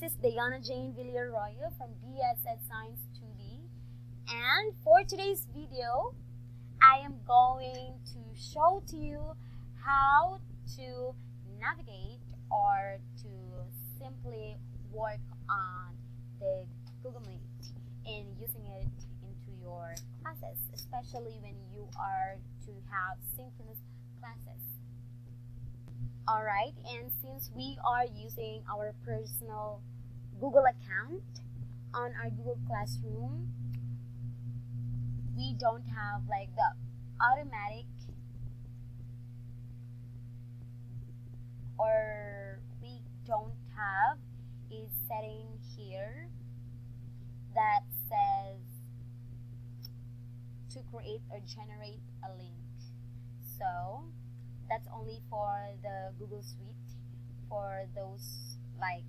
This is Diana Jane Villarroyo from DSS Science 2D, and for today's video, I am going to show to you how to navigate or to simply work on the Google Meet and using it into your classes, especially when you are to have synchronous classes. Alright, and since we are using our personal Google account on our Google Classroom, we don't have like the automatic, or we don't have a setting here that says to create or generate a link. So that's only for the Google Suite. For those like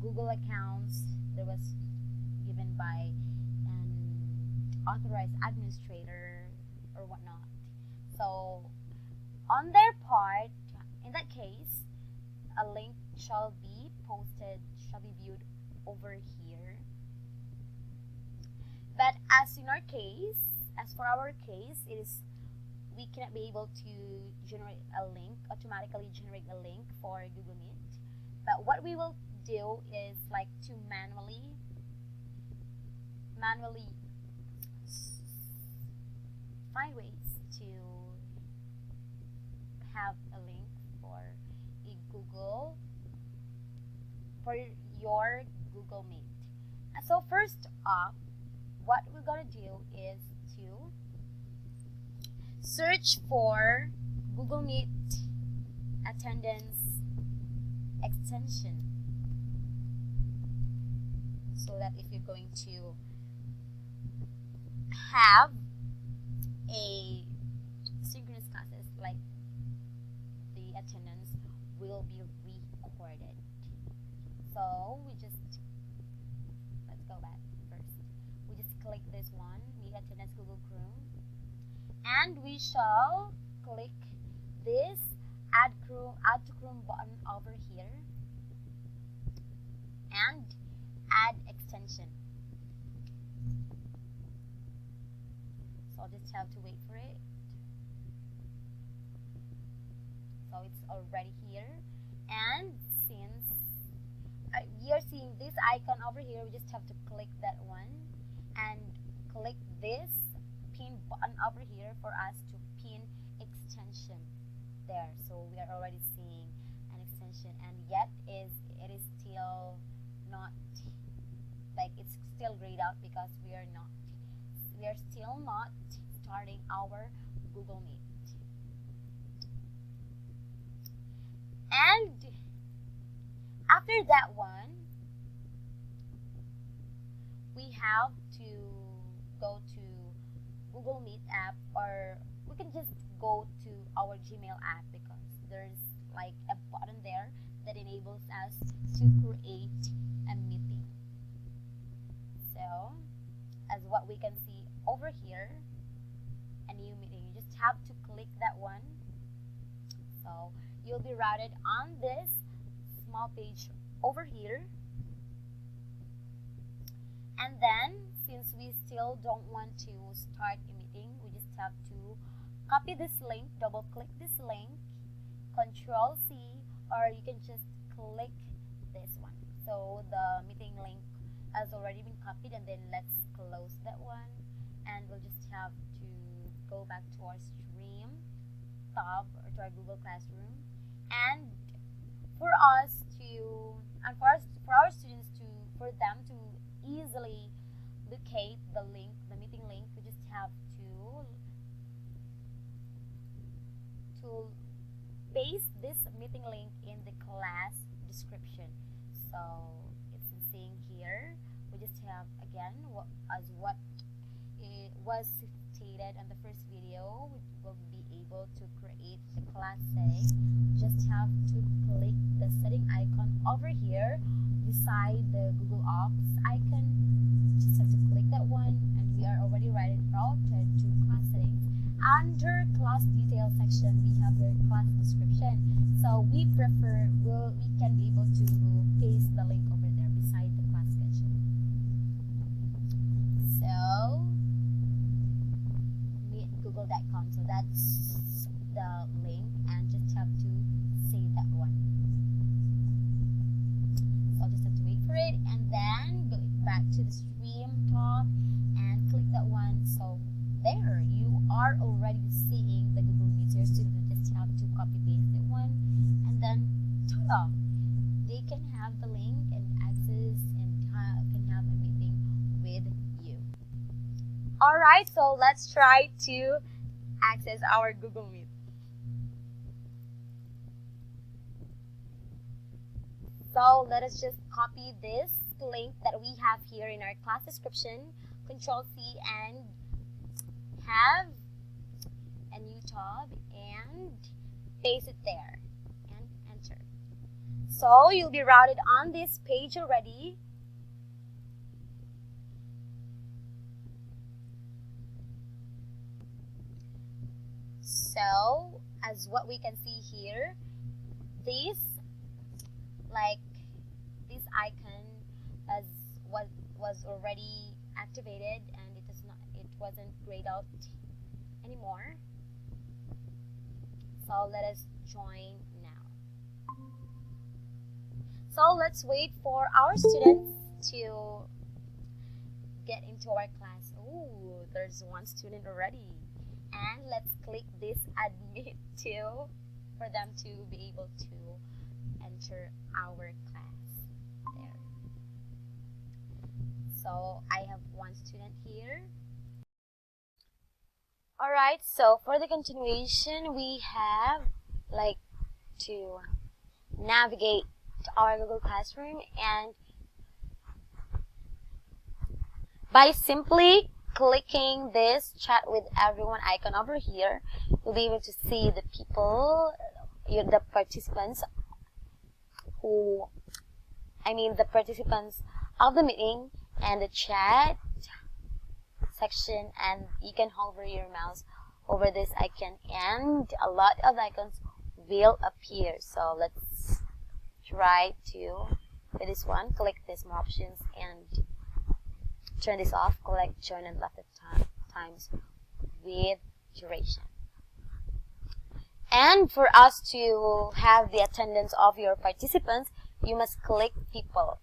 Google accounts that was given by an authorized administrator or whatnot. So on their part, in that case, a link shall be posted, shall be viewed over here. But as in our case, as for our case, it is we cannot be able to generate a link, automatically generate a link for Google Meet. But what we will do is like to manually find ways to have a link for your Google Meet. And so first off, what we're gonna do is to search for Google Meet attendance extension, so that if you're going to have a synchronous classes, like the attendance will be recorded. So let's go back first. We just click this one, Meet Attendance Google Chrome, and we shall click this add to Chrome button over here and add extension. So I'll just have to wait for it. So it's already here, and since we are seeing this icon over here, we just have to click that one and click this pin button over here for us to pin extension there. So we are already seeing an extension, and yet it is still not, like, it's still grayed out because we are still not starting our Google Meet. And after that one, we have to go to Google Meet app, or we can just go to our Gmail app, because there's like a button there that enables us to create a meeting. So as what we can see over here, a new meeting, you just have to click that one. So you'll be routed on this small page over here. And then, since we still don't want to start a meeting, we just have to copy this link, double click this link, Control C, or you can just click this one. So the meeting link has already been copied, and then let's close that one, and we'll just have to go back to our Stream tab, or to our Google Classroom. And for our students for them to easily locate the link, the meeting link, we just have to paste this meeting link in the class description. So it's seeing here, we just have, again, what it was stated in the first video, we will be able to create the class setting. Just have to click the setting icon over here beside the Google Ops icon. Just have to click that one, and we are already routed to class settings. Under class details section, we have the class description. So we can be able to paste the link over Alright, so let's try to access our Google Meet. So let us just copy this link that we have here in our class description, Control C, and have a new tab and paste it there and enter. So you'll be routed on this page already. So as what we can see here, this icon was already activated and it wasn't grayed out anymore. So let us join now. So let's wait for our students to get into our class. Oh, there's one student already. And let's click this admit too for them to be able to enter our class there. So I have one student here. Alright, so for the continuation, we have to navigate to our Google Classroom, and by simply clicking this chat with everyone icon over here, you'll be able to see the people, the participants the participants of the meeting and the chat section, and you can hover your mouse over this icon and a lot of icons will appear. So let's try to, for this one, click this more options and turn this off. Click join and left times with duration. And for us to have the attendance of your participants, you must click people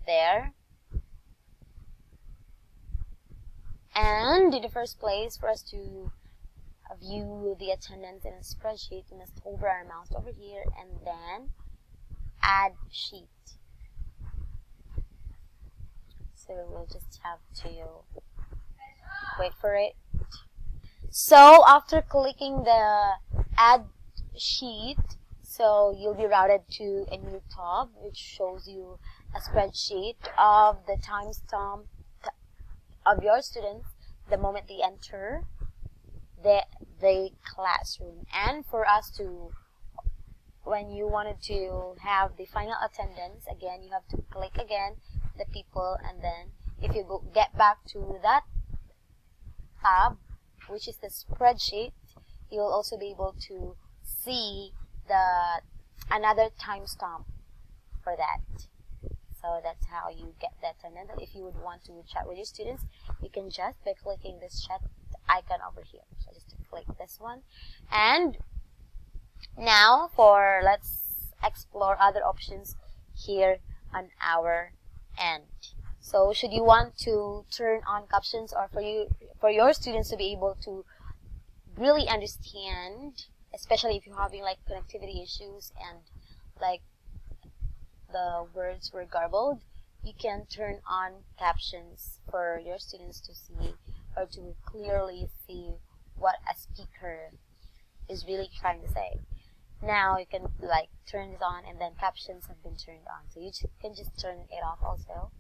there. And in the first place, for us to view the attendance in a spreadsheet, we must hover our mouse over here and then add sheet. So we'll just have to wait for it. So after clicking the add sheet, so you'll be routed to a new tab which shows you a spreadsheet of the timestamp of your students the moment they enter the classroom. And for us to, when you wanted to have the final attendance, again you have to click again the people, and then if you get back to that tab, which is the spreadsheet, you'll also be able to see another timestamp for that. So that's how you get that attendance. If you would want to chat with your students, you can just by clicking this chat icon over here. So just click this one. And now let's explore other options here on our end. So should you want to turn on captions, or for your students to be able to really understand, especially if you're having connectivity issues and the words were garbled, you can turn on captions for your students to see or to clearly see what a speaker is really trying to say. Now you can turn this on, and then captions have been turned on, so you can just turn it off also.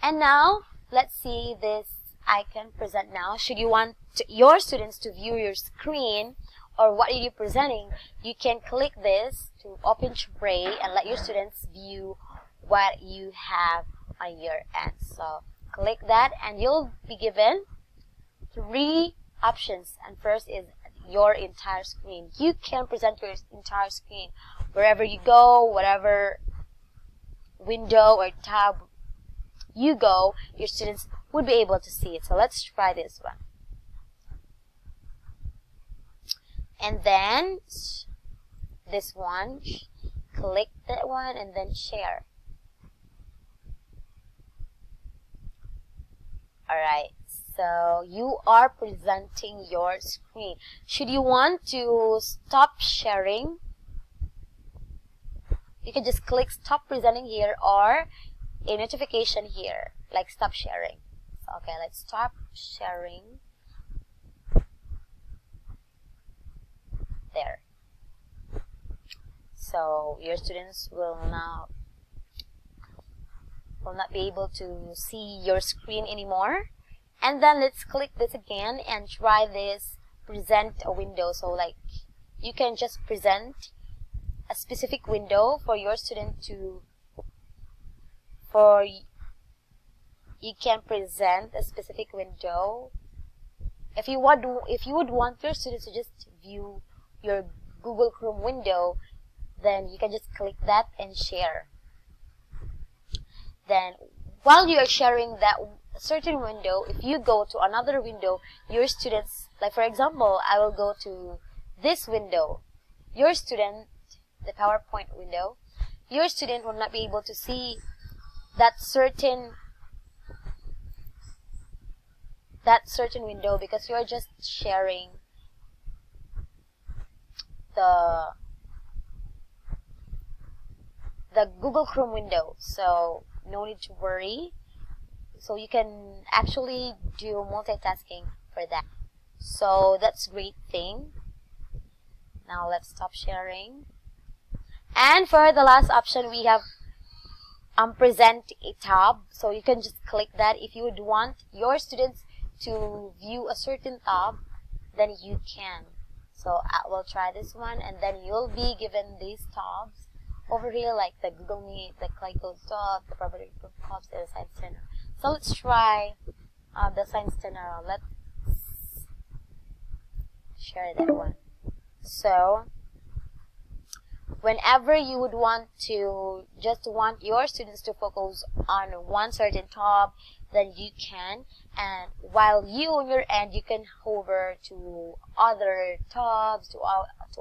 And now let's see this icon, present now. Should you want your students to view your screen or what are you presenting, you can click this to open tray and let your students view what you have on your end. So click that and you'll be given 3 options, and first is your entire screen. You can present your entire screen wherever you go, whatever window or tab you go, your students would be able to see it. So let's try this one. And then this one, click that one and then share. Alright, so you are presenting your screen. Should you want to stop sharing, you can just click stop presenting here or a notification here, like stop sharing. So Okay, let's stop sharing. There. So your students will not be able to see your screen anymore. And then let's click this again and try this present a window. So like you can just present a specific window for your student to you can present a specific window. If you would want your students to just view your Google Chrome window, then you can just click that and share. Then while you are sharing that certain window, if you go to another window, your students, like for example, I will go to this window, your student, the PowerPoint window, your student will not be able to see that certain window because you're just sharing the Google Chrome window. So no need to worry. So you can actually do multitasking for that. So that's a great thing. Now let's stop sharing. And for the last option, we have present a tab. So you can just click that. If you would want your students to view a certain tab, then you can. So I will try this one, and then you'll be given these tabs over here, like the Google Meet, the Clicode tab, the property group tabs, and the Science Center. So let's try the Science Center. Let's share that one. So whenever you would want your students to focus on one certain tab, then you can, and while you on your end, you can hover to other tabs, to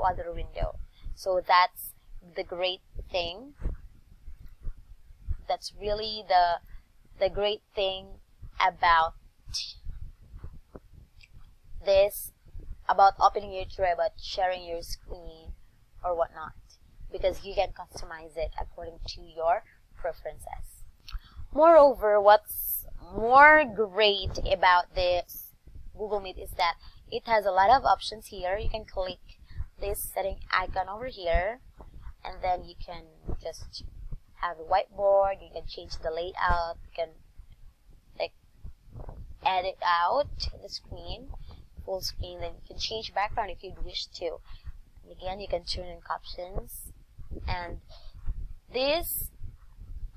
other window. So that's the great thing. That's really the great thing about this, about opening your tray, about sharing your screen or whatnot, because you can customize it according to your preferences. Moreover, what's more great about this Google Meet is that it has a lot of options here. You can click this setting icon over here, and then you can just have a whiteboard. You can change the layout. You can like edit out the screen, full screen. Then you can change background if you'd wish to. And again, you can turn in captions. And these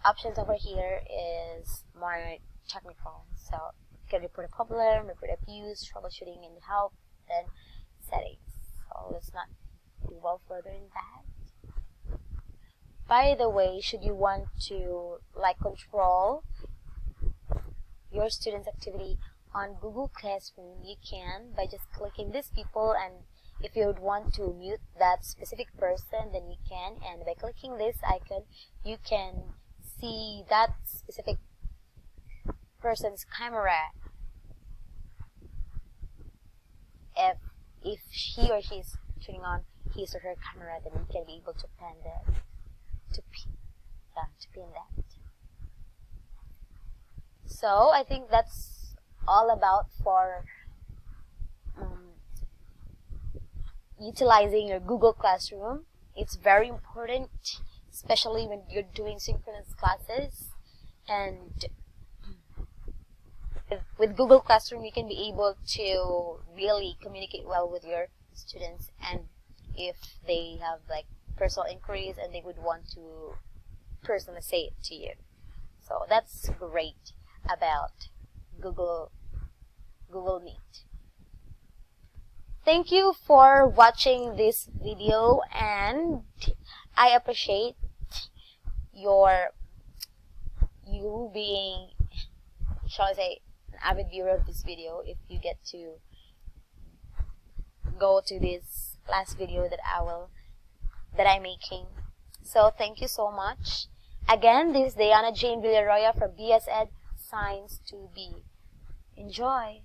options over here is more technical. So you can report a problem, report abuse, troubleshooting, and help, then settings. So let's not dwell further in that. By the way, should you want to like control your students' activity on Google Classroom, you can by just clicking these people, and if you would want to mute that specific person, then you can, and by clicking this icon, you can see that specific person's camera. If he or she is turning on his or her camera, then you can be able to pin that. So I think that's all about for utilizing your Google Classroom. It's very important, especially when you're doing synchronous classes. And with Google Classroom, you can be able to really communicate well with your students, and if they have like personal inquiries and they would want to personally say it to you. So that's great about Google Meet. Thank you for watching this video, and I appreciate you being, shall I say, an avid viewer of this video if you get to go to this last video that I'm making. So thank you so much. Again, this is Diana Jane Villaroya from BSEd Science 2B. Enjoy!